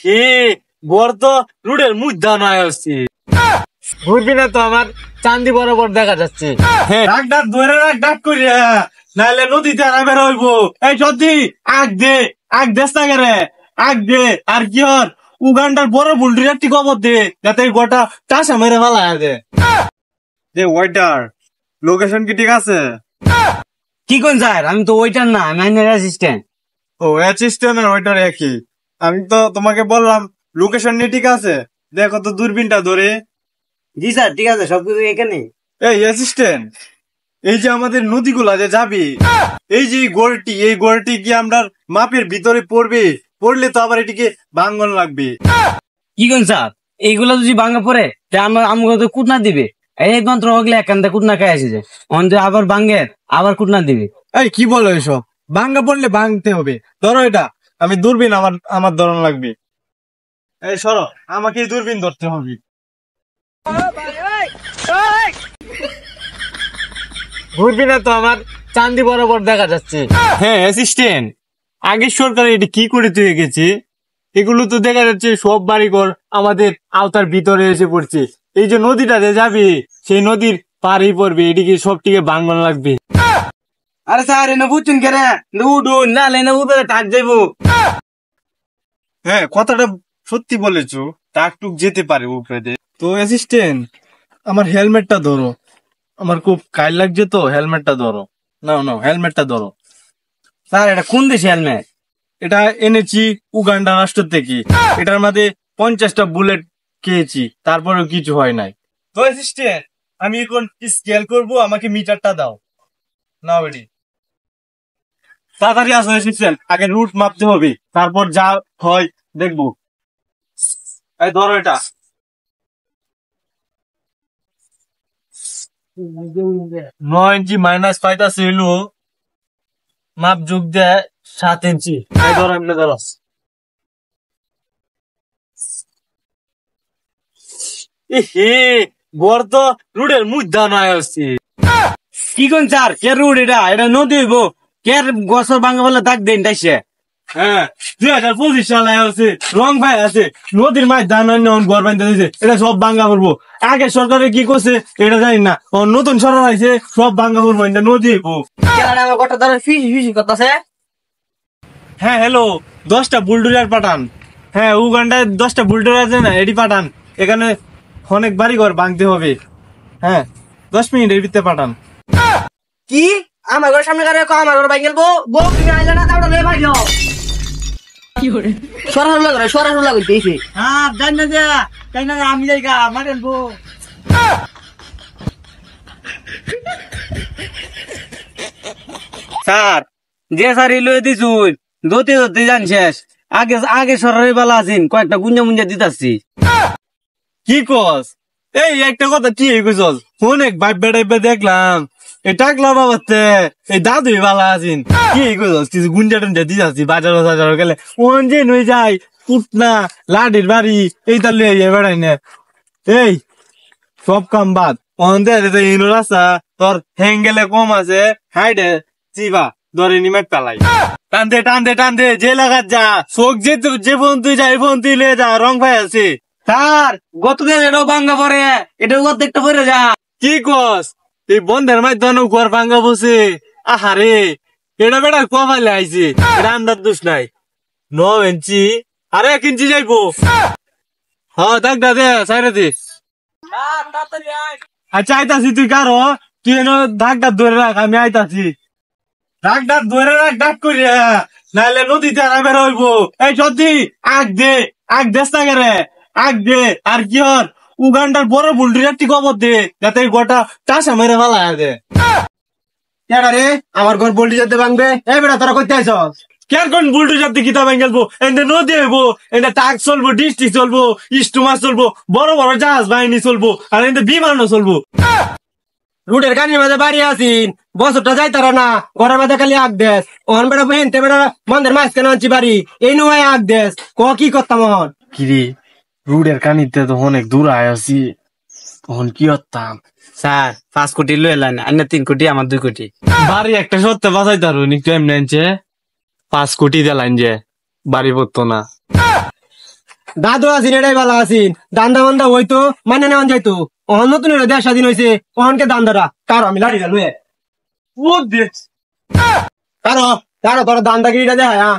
হে বর তো রুডের মুদ্রা নয় হচ্ছে ঘুরবি না তো আমার চান্দি বরাবর দেখা যাচ্ছে। ডাক ডাক ধরে রাখ ডাক করিয়া নাইলে নদীতে আর বের হইব। এই সত্যি আগ দেশ না রে আগ দে আর কি হর উগান্ডার বড় বুলটির একটি খবর দে যাতে গোটা টাসা মেরে ফেলা দে। যে ওয়েটার লোকেশন কি ঠিক আছে? কি কোন স্যার? আমি তো ওয়েটার না, আমি আইনের অ্যাসিস্ট্যান্ট। ও অ্যাসিস্ট্যান্ট আর ওয়েটার একই। আমি তো তোমাকে বললাম লোকেশন নিয়ে ঠিক আছে, দেখো তো দূরবীনটা ধরে। জি স্যার ঠিক আছে, সবকিছু এখানে। এই অ্যাসিস্ট্যান্ট, এই যে আমাদের নদীগুলা যে যাবি, এই যে এই গোড়টি কি আমরা মাপের ভিতরে পড়লে তো আবার এটিকে ভাঙ্গন লাগবে। কি কোন স্যার? এইগুলা যদি ভাঙা পড়ে আমাকে তো কুটনা দিবে। এই মাত্র হগলে একান্তে কুটনা খাই আসে যায় অন্ত আবার ভাঙ্গে আবার কুটনা দিবে। এই কি বলো এসব? ভাঙ্গা পড়লে ভাঙতে হবে। ধরো এটা, আমি দূরবীন আমার ধরন লাগবে। এই সরো, আমাকে দূরবীন ধরতে হবে। ঘুরবি না তো আমার চান্দি বরাবর দেখা যাচ্ছে। হ্যাঁ অ্যাসিস্ট্যান্ট, আগের সরকার এটি কি করে তুই গেছে? এগুলো তো দেখা যাচ্ছে সব বাড়িঘর আমাদের আওতার ভিতরে এসে পড়ছে। এই যে নদীটাতে যাবি, সেই নদীর পাড়েই পড়বে, এটিকে সবটিকে ভাঙন লাগবে। আরে স্যার এনে বুঝছেন কে রে? উঠুন না লেনে উপরে টাক যাইবো। হ্যাঁ কথাটা সত্যি বলেছো, টাকটুক যেতে পারে উপরে। তো অ্যাসিস্ট্যান্ট, আমার হেলমেটটা ধরো, আমার খুব কাইল লাগছে তো, হেলমেটটা ধরো। না হেলমেটটা ধরো। স্যার এটা কোন দেশে হেলমেট? এটা এনেছি উগান্ডা রাষ্ট্র থেকে। এটার মধ্যে 50টা বুলেট খেয়েছি, তারপরেও কিছু হয় নাই। তো অ্যাসিস্ট্যান্ট, আমি এখন স্কেল করব, আমাকে মিটারটা দাও। নাও এটি। তাড়াতাড়ি আসো অ্যাসিস্ট্যান্ট, আগে রুট মাপতে হবে, তারপর যা হয় দেখবো। এই ধরো এটা। 9 ইঞ্চি মাইনাস পাইতাছে হইলো মাপ যোগ দেয় 7 ইঞ্চি। এই ধরো এমনি ধরো। হে বর তো রুডের মুদ্রা নয় হচ্ছে। কি কোন স্যার? কে রুড এটা? এটা নদী হইব। কে গছর ভাঙা বলে দাগ দেন তাইছে? হ্যাঁ 2025 সালে আছে, রং ভাই আছে, নদীর মাছ ধান ঘর বাঁধতে দিয়েছে, এটা সব ভাঙ্গা করবো। আগে সরকারে কি করছে এটা জানি না, নতুন সরকার আছে সব ভাঙ্গা করবো, এটা নদী হইবো। হ্যাঁ হ্যালো, 10টা বুলডোজার পাঠান। হ্যাঁ উগান্ডায় 10টা বুলডোজার আছে না, এটি পাঠান। এখানে অনেক বাড়ি ঘর ভাঙতে হবে। হ্যাঁ 10 মিনিটের ভিতরে পাঠান। কি আমার ঘরের সামনে গাড়ি আমার ঘর ভাঙ গেলবো? বউ তুমি আইলে না তাওটা লয়ে ভাইলো। কি করে সরাসরি লাগাইতেছে। হ্যাঁ জান না যা তাই না, আমি যাইগা মারেন বউ। স্যার যে স্যার লয়ে দিছুন ধরতে জান শেষ। আগে সরারি বেলা আছেন, কয়েকটা গুঞ্জা দিতাছি। কি কস? এই একটা কথা কি কইছস? অনেক ভাই বেড়াইবে দেখলাম, এই টাকলা বাবাতে এই দাদুই বালা আছেন। কি কইছস? কিছু গুঞ্জা টুঞ্জা দিতাছি বাজার গেলে ওন যে নই যায় পুটনা লাডির বাড়ি এই তার লইয়া বেড়াই না। এই সব কাম বাদ, ইনো রাস্তা তোর হ্যাঙ্গেলে কম আছে, হাইডে চিবা ধরে নিমে পেলাই। টান দে যে লাগাত যা, চোখ যে ফোন তুই যা, এই ফোন তুই লয়ে যা, রং ভাই আছে। স্যার গতদিন এটাও ভাঙ্গা পড়ে, এটাও অর্ধেকটা পড়ে যা। কি কস? এই বন্ধের মাধ্যমে ঘর ভাঙ্গা বসে, আহারে এটা বেটা কমালে আইছে, এটা আন্দার দোষ নাই। 9 ইঞ্চি আরে 1 ইঞ্চি যাইবো। হ্যাঁ দেখ দে সাইরে দে। আচ্ছা আইতাছি, তুই কারো তুই এনে ধাকটা ধরে রাখ, আমি আইতাছি। ধরে রাখ ডাক করিয়া, নাইলে নদীতে আর বের হইব। এই সত্যি আগ দেশ না রে আগ দে আর কি হর উগান্ডার বড় বুলটির একটি খবর দে যাতে গোটা টাসা মেরে ফেলা দে। রে আমার ঘর বল্টি যেতে ভাঙবে? এই বেটা তোরা কইতে আইছস? কেন কোন বুলটি যাতে কিতা ভাঙলবো? এনে নদী হইব, এনে টাক চলবো, ডিস্ট্রিক্ট চলবো, স্টুমার চলবো, বড় জাহাজ বাহিনী চলবো, আর এনে বিমানও চলবো। রুটের কানির মাঝে বাড়ি আছিন, বছরটা যাই তারা না, ঘরের মাঝে খালি আগ দেশ। ওহন বেটা হেনতে বেটা মন্দের মাছ কেন আনছি বাড়ি, এই নয় আগ দেশ। কি করতাম ওহন? কিরে রুডের কানিতে তো অনেক দূর আছি, তখন কি করতাম? স্যার 5 কোটি লয়ে এলেন, আর 3 কোটি আমার 2 কোটি। বাড়ি একটা সত্য বাঁচাই তারুন একটু এমনি আনছে, 5 কোটি দিলাইন যে বাড়ি পড়তো না। দাদু আছিন এটাই ভালো আছিন দান্দা বান্দা হইতো মানে নেওয়ান যাইতো অহন নতুন দেশ স্বাধীন হয়েছে অহনকে দান্দারা কারো আমি লাড়ি গেল ও দেখ কারো কারো তোর দান্দাগিরিটা দেখা